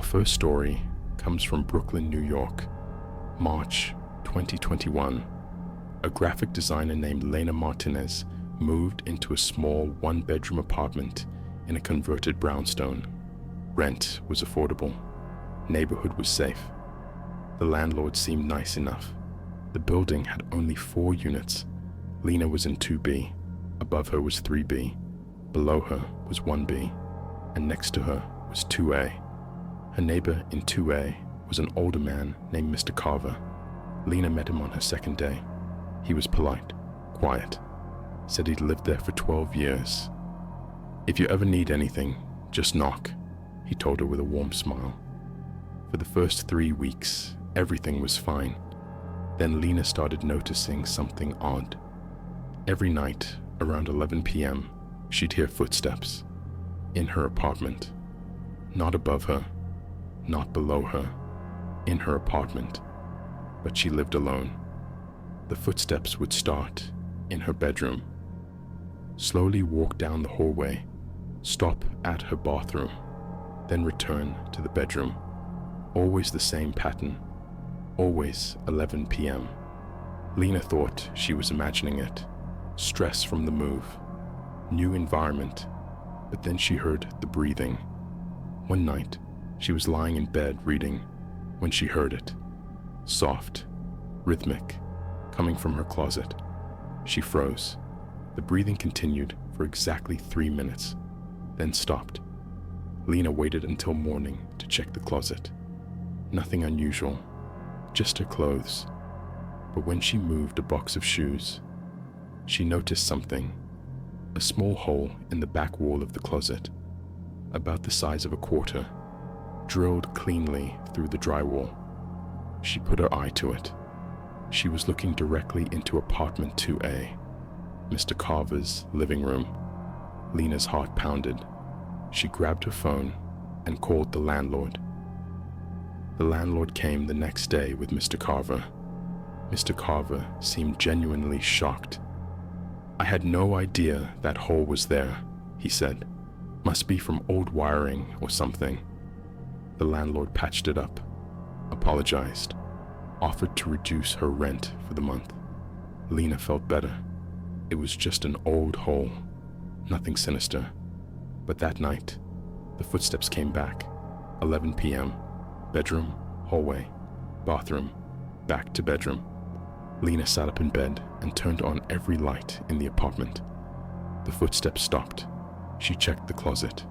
first story comes from Brooklyn, New York, March 2021. A graphic designer named Lena Martinez moved into a small one-bedroom apartment in a converted brownstone. Rent was affordable. Neighborhood was safe. The landlord seemed nice enough. The building had only 4 units. Lena was in 2B. Above her was 3B. Below her was 1B. And next to her was 2A. Her neighbor in 2A was an older man named Mr. Carver. Lena met him on her second day. He was polite, quiet, said he'd lived there for 12 years. "If you ever need anything, just knock," he told her with a warm smile. For the first 3 weeks, everything was fine. Then Lena started noticing something odd. Every night, around 11 p.m., she'd hear footsteps in her apartment. Not above her, not below her, in her apartment. But she lived alone. The footsteps would start in her bedroom, slowly walk down the hallway, stop at her bathroom, then return to the bedroom. Always the same pattern, always 11 p.m. Lena thought she was imagining it. Stress from the move, new environment, but then she heard the breathing. One night, she was lying in bed reading when she heard it. Soft, rhythmic, coming from her closet. She froze. The breathing continued for exactly 3 minutes, then stopped. Lena waited until morning to check the closet. Nothing unusual, just her clothes. But when she moved a box of shoes, she noticed something. A small hole in the back wall of the closet, about the size of a quarter, drilled cleanly through the drywall. She put her eye to it. She was looking directly into apartment 2A, Mr. Carver's living room. Lena's heart pounded. She grabbed her phone and called the landlord. The landlord came the next day with Mr. Carver. Mr. Carver seemed genuinely shocked. "I had no idea that hole was there," he said. "Must be from old wiring or something." The landlord patched it up, apologized, offered to reduce her rent for the month. Lena felt better. It was just an old hole, nothing sinister. But that night, the footsteps came back. 11 p.m., bedroom, hallway, bathroom, back to bedroom. Lena sat up in bed and turned on every light in the apartment. The footsteps stopped. She checked the closet.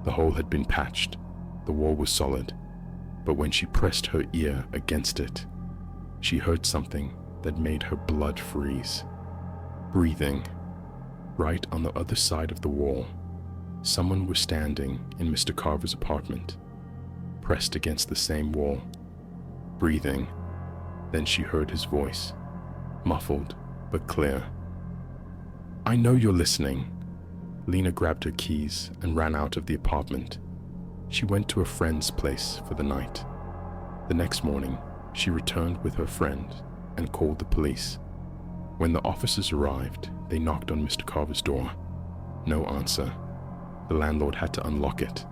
The hole had been patched. The wall was solid. But when she pressed her ear against it, she heard something that made her blood freeze. Breathing. Right on the other side of the wall, someone was standing in Mr. Carver's apartment, pressed against the same wall, breathing. Then she heard his voice, muffled but clear. "I know you're listening." Lena grabbed her keys and ran out of the apartment. She went to a friend's place for the night. The next morning, she returned with her friend and called the police. When the officers arrived, they knocked on Mr. Carver's door. No answer. The landlord had to unlock it.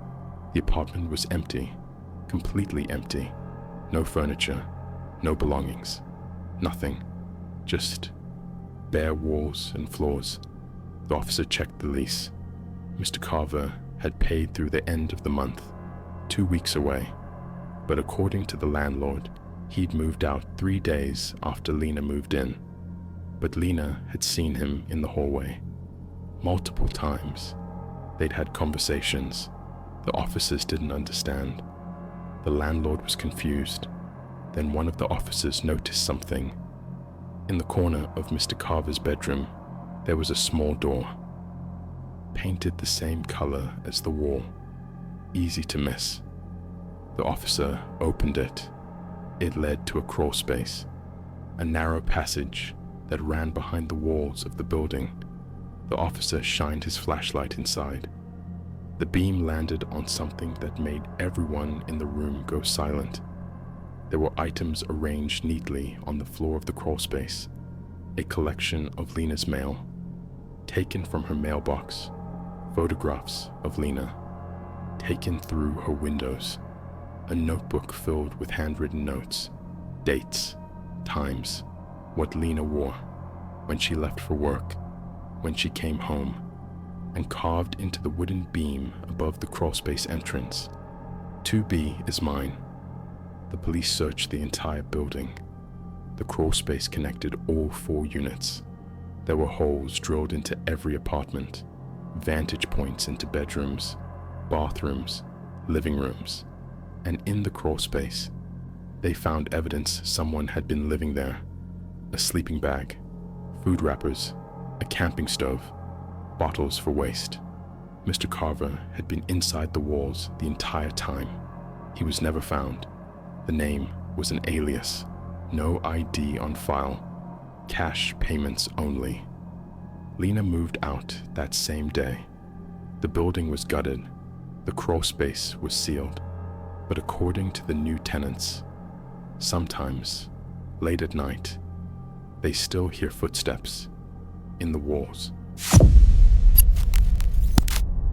The apartment was empty, completely empty. No furniture, no belongings, nothing. Just bare walls and floors. The officer checked the lease. Mr. Carver had paid through the end of the month, 2 weeks away. But according to the landlord, he'd moved out 3 days after Lena moved in. But Lena had seen him in the hallway multiple times. They'd had conversations. The officers didn't understand. The landlord was confused. Then one of the officers noticed something. In the corner of Mr. Carver's bedroom, there was a small door, painted the same color as the wall, easy to miss. The officer opened it. It led to a crawlspace, a narrow passage that ran behind the walls of the building. The officer shined his flashlight inside. The beam landed on something that made everyone in the room go silent. There were items arranged neatly on the floor of the crawlspace. A collection of Lena's mail, taken from her mailbox. Photographs of Lena, taken through her windows. a notebook filled with handwritten notes, dates, times, what Lena wore, when she left for work, when she came home, and carved into the wooden beam above the crawlspace entrance. 2B is mine. The police searched the entire building. The crawlspace connected all 4 units. There were holes drilled into every apartment, vantage points into bedrooms, bathrooms, living rooms, and in the crawlspace, they found evidence someone had been living there. A sleeping bag, food wrappers, a camping stove, bottles for waste. Mr. Carver had been inside the walls the entire time. He was never found. The name was an alias, no ID on file, cash payments only. Lena moved out that same day. The building was gutted, the crawlspace was sealed, but according to the new tenants, sometimes, late at night, they still hear footsteps in the walls.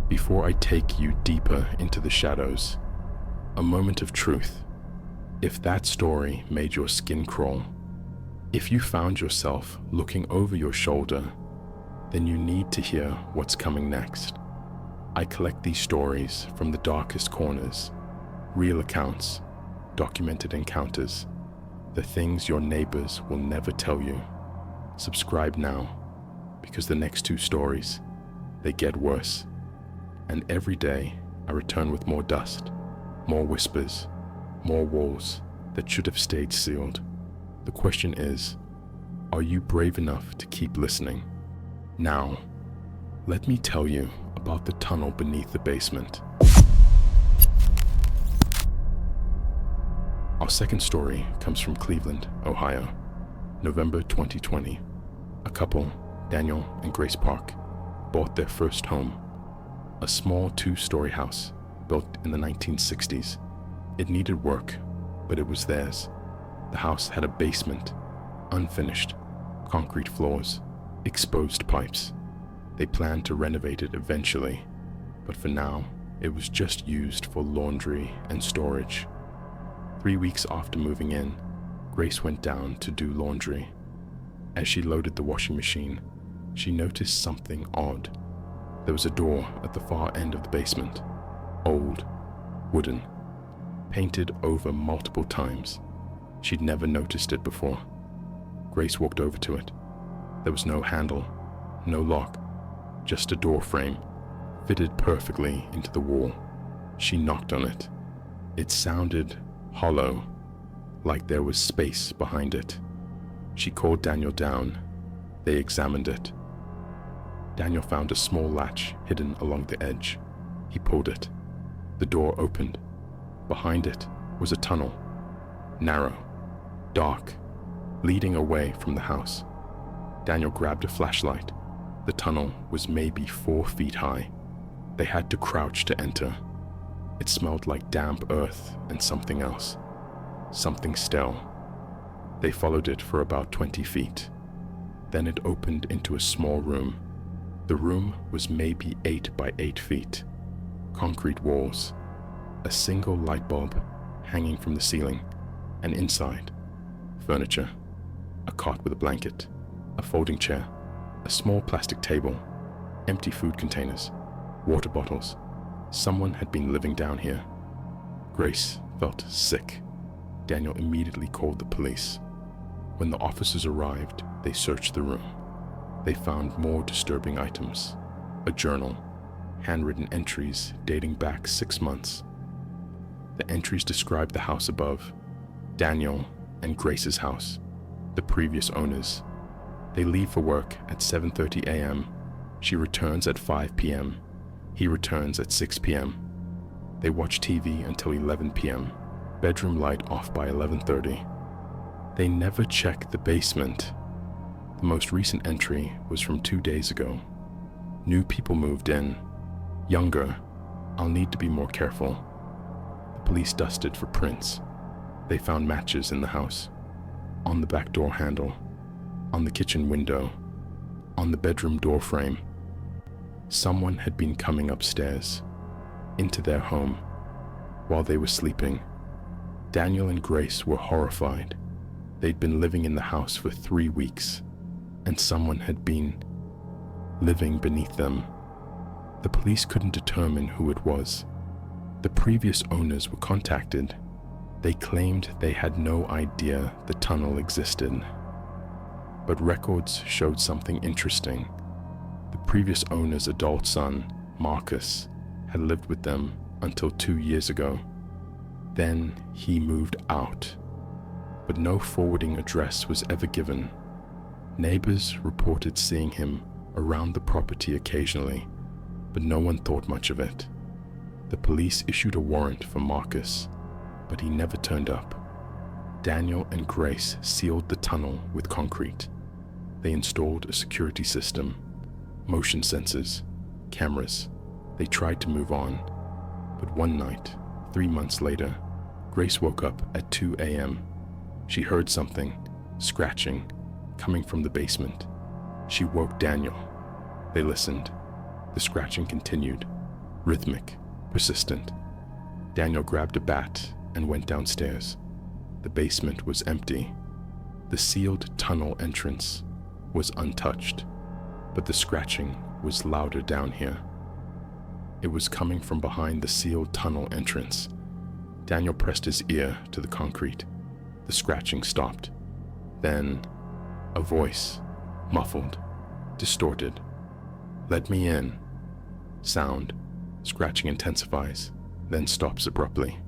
Before I take you deeper into the shadows, a moment of truth. If that story made your skin crawl, if you found yourself looking over your shoulder, then you need to hear what's coming next. I collect these stories from the darkest corners, real accounts, documented encounters, the things your neighbors will never tell you. Subscribe now, because the next 2 stories, they get worse. And every day I return with more dust, more whispers, more walls that should have stayed sealed. The question is, are you brave enough to keep listening? Now, let me tell you about the tunnel beneath the basement. Our second story comes from Cleveland, Ohio, November 2020. A couple, Daniel and Grace Park, bought their first home, a small 2-story house built in the 1960s. It needed work, but it was theirs. The house had a basement, unfinished, concrete floors, exposed pipes. They planned to renovate it eventually, but for now, it was just used for laundry and storage. 3 weeks after moving in, Grace went down to do laundry. As she loaded the washing machine, she noticed something odd. There was a door at the far end of the basement, old, wooden, painted over multiple times. She'd never noticed it before. Grace walked over to it. There was no handle, no lock, just a door frame, fitted perfectly into the wall. She knocked on it. It sounded hollow, like there was space behind it. She called Daniel down. They examined it. Daniel found a small latch hidden along the edge. He pulled it. The door opened. Behind it was a tunnel, narrow, dark, leading away from the house. Daniel grabbed a flashlight. The tunnel was maybe 4 feet high. They had to crouch to enter. It smelled like damp earth and something else, something stale. They followed it for about 20 feet. Then it opened into a small room. The room was maybe 8 by 8 feet. Concrete walls, a single light bulb hanging from the ceiling, and inside, furniture, a cot with a blanket, a folding chair, a small plastic table, empty food containers, water bottles. Someone had been living down here. Grace felt sick. Daniel immediately called the police. When the officers arrived, they searched the room. They found more disturbing items: a journal, handwritten entries dating back 6 months. The entries described the house above, Daniel and Grace's house, the previous owners. They leave for work at 7:30 a.m. She returns at 5 p.m. He returns at 6 p.m. They watch TV until 11 p.m. Bedroom light off by 11:30. They never check the basement. The most recent entry was from 2 days ago. New people moved in. Younger. I'll need to be more careful. The police dusted for prints. They found matches in the house, on the back door handle, on the kitchen window, on the bedroom door frame. Someone had been coming upstairs, into their home, while they were sleeping. Daniel and Grace were horrified. They'd been living in the house for 3 weeks, and someone had been living beneath them. The police couldn't determine who it was. The previous owners were contacted. They claimed they had no idea the tunnel existed. But records showed something interesting. The previous owner's adult son, Marcus, had lived with them until 2 years ago. Then he moved out, but no forwarding address was ever given. Neighbors reported seeing him around the property occasionally, but no one thought much of it. The police issued a warrant for Marcus, but he never turned up. Daniel and Grace sealed the tunnel with concrete. They installed a security system, motion sensors, cameras. They tried to move on, but one night, 3 months later, Grace woke up at 2 a.m. She heard something, scratching, coming from the basement. She woke Daniel. They listened. The scratching continued, rhythmic, persistent. Daniel grabbed a bat and went downstairs. The basement was empty. The sealed tunnel entrance was untouched, but the scratching was louder down here. It was coming from behind the sealed tunnel entrance. Daniel pressed his ear to the concrete. The scratching stopped. Then, a voice, muffled, distorted. "Let me in." Sound, scratching intensifies, then stops abruptly.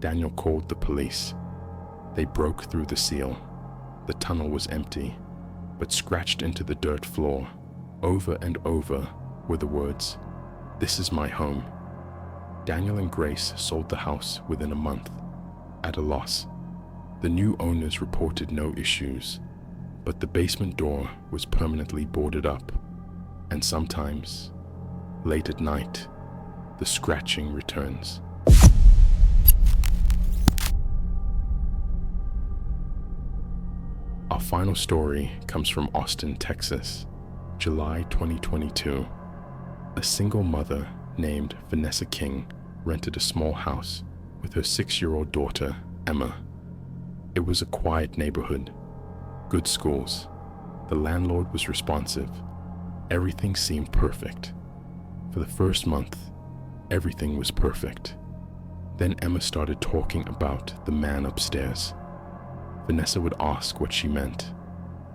Daniel called the police. They broke through the seal. The tunnel was empty, but scratched into the dirt floor. Over and over were the words, "This is my home." Daniel and Grace sold the house within a month, at a loss. The new owners reported no issues, but the basement door was permanently boarded up, and sometimes, late at night, the scratching returns. Our final story comes from Austin, Texas, July 2022. A single mother named Vanessa King rented a small house with her 6-year-old daughter, Emma. It was a quiet neighborhood, good schools. The landlord was responsive. Everything seemed perfect. For the first month, everything was perfect. Then Emma started talking about the man upstairs. Vanessa would ask what she meant.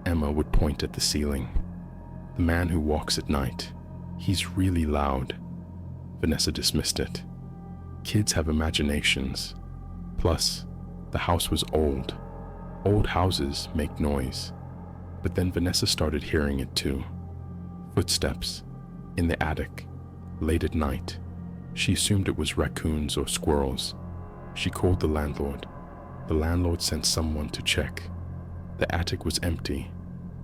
Emma would point at the ceiling. "The man who walks at night. He's really loud." Vanessa dismissed it. Kids have imaginations. Plus, the house was old. Old houses make noise. But then Vanessa started hearing it too. Footsteps in the attic, late at night. She assumed it was raccoons or squirrels. She called the landlord. The landlord sent someone to check. The attic was empty.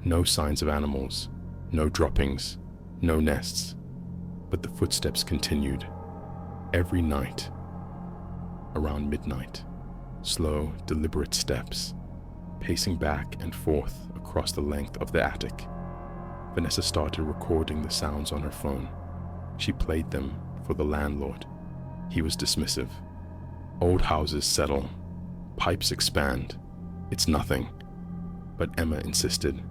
No signs of animals, no droppings, no nests. But the footsteps continued. Every night, around midnight, slow, deliberate steps, pacing back and forth across the length of the attic. Vanessa started recording the sounds on her phone. She played them for the landlord. He was dismissive. Old houses settle. Pipes expand. It's nothing. But Emma insisted.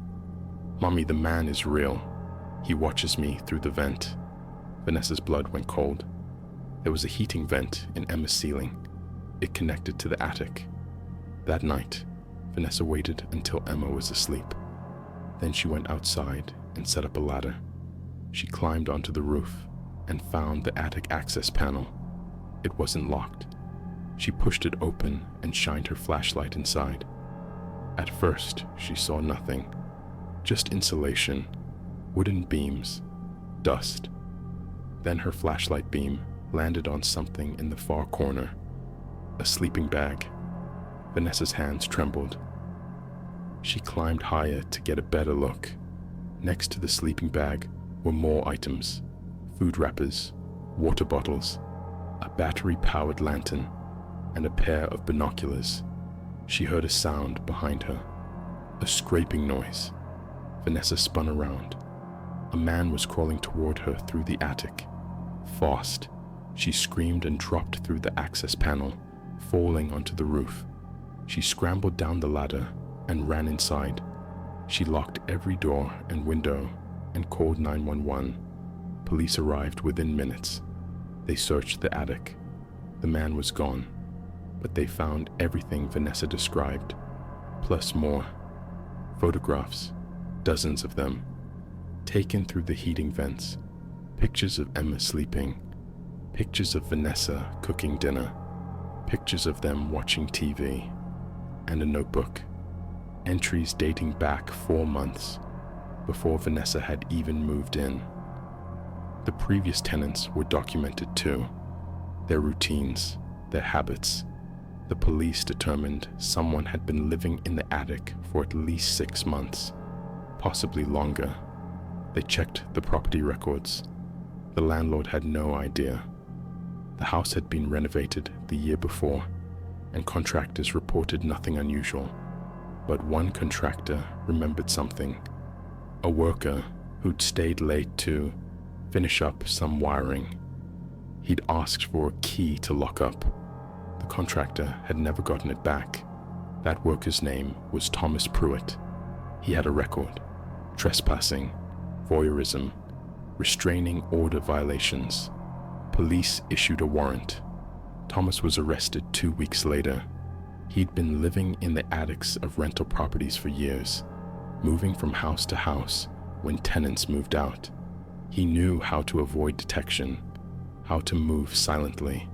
"Mommy, the man is real. He watches me through the vent." Vanessa's blood went cold. There was a heating vent in Emma's ceiling. It connected to the attic. That night, Vanessa waited until Emma was asleep. Then she went outside and set up a ladder. She climbed onto the roof and found the attic access panel. It wasn't locked. She pushed it open and shined her flashlight inside. At first, she saw nothing. Just insulation, wooden beams, dust. Then her flashlight beam landed on something in the far corner. A sleeping bag. Vanessa's hands trembled. She climbed higher to get a better look. Next to the sleeping bag were more items. Food wrappers, water bottles, a battery-powered lantern, and a pair of binoculars. She heard a sound behind her. A scraping noise. Vanessa spun around. A man was crawling toward her through the attic. Fast. She screamed and dropped through the access panel, falling onto the roof. She scrambled down the ladder and ran inside. She locked every door and window and called 911. Police arrived within minutes. They searched the attic. The man was gone, but they found everything Vanessa described, plus more. Photographs, dozens of them, taken through the heating vents. Pictures of Emma sleeping, pictures of Vanessa cooking dinner, pictures of them watching TV, and a notebook. Entries dating back 4 months, before Vanessa had even moved in. The previous tenants were documented too, their routines, their habits. The police determined someone had been living in the attic for at least 6 months, possibly longer. They checked the property records. The landlord had no idea. The house had been renovated the year before, and contractors reported nothing unusual. But one contractor remembered something. A worker who'd stayed late to finish up some wiring. He'd asked for a key to lock up. The contractor had never gotten it back. That worker's name was Thomas Pruitt. He had a record: trespassing, voyeurism, restraining order violations. Police issued a warrant. Thomas was arrested 2 weeks later. He'd been living in the attics of rental properties for years, moving from house to house when tenants moved out. He knew how to avoid detection, how to move silently,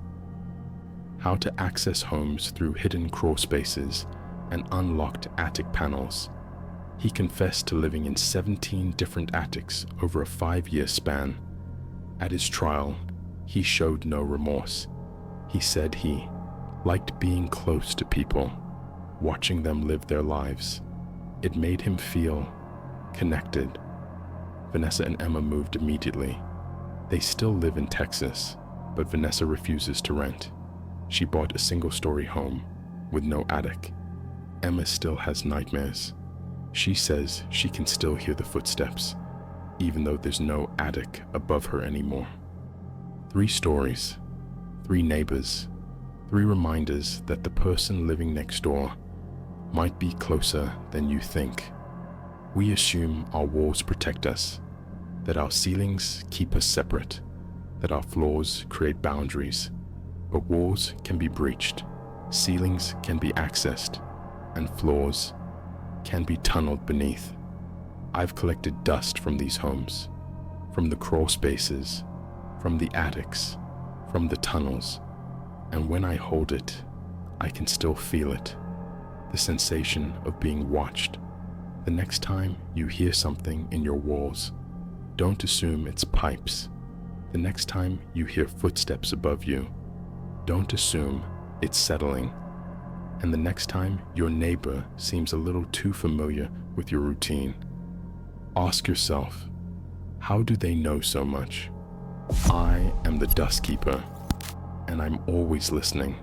how to access homes through hidden crawl spaces and unlocked attic panels. He confessed to living in 17 different attics over a 5-year span. At his trial, he showed no remorse. He said he liked being close to people, watching them live their lives. It made him feel connected. Vanessa and Emma moved immediately. They still live in Texas, but Vanessa refuses to rent. She bought a single-story home with no attic. Emma still has nightmares. She says she can still hear the footsteps, even though there's no attic above her anymore. 3 stories, 3 neighbors, 3 reminders that the person living next door might be closer than you think. We assume our walls protect us, that our ceilings keep us separate, that our floors create boundaries. But walls can be breached, ceilings can be accessed, and floors can be tunneled beneath. I've collected dust from these homes, from the crawl spaces, from the attics, from the tunnels, and when I hold it, I can still feel it, the sensation of being watched. The next time you hear something in your walls, don't assume it's pipes. The next time you hear footsteps above you, don't assume it's settling. And the next time your neighbor seems a little too familiar with your routine, ask yourself, how do they know so much? I am the dust keeper, and I'm always listening.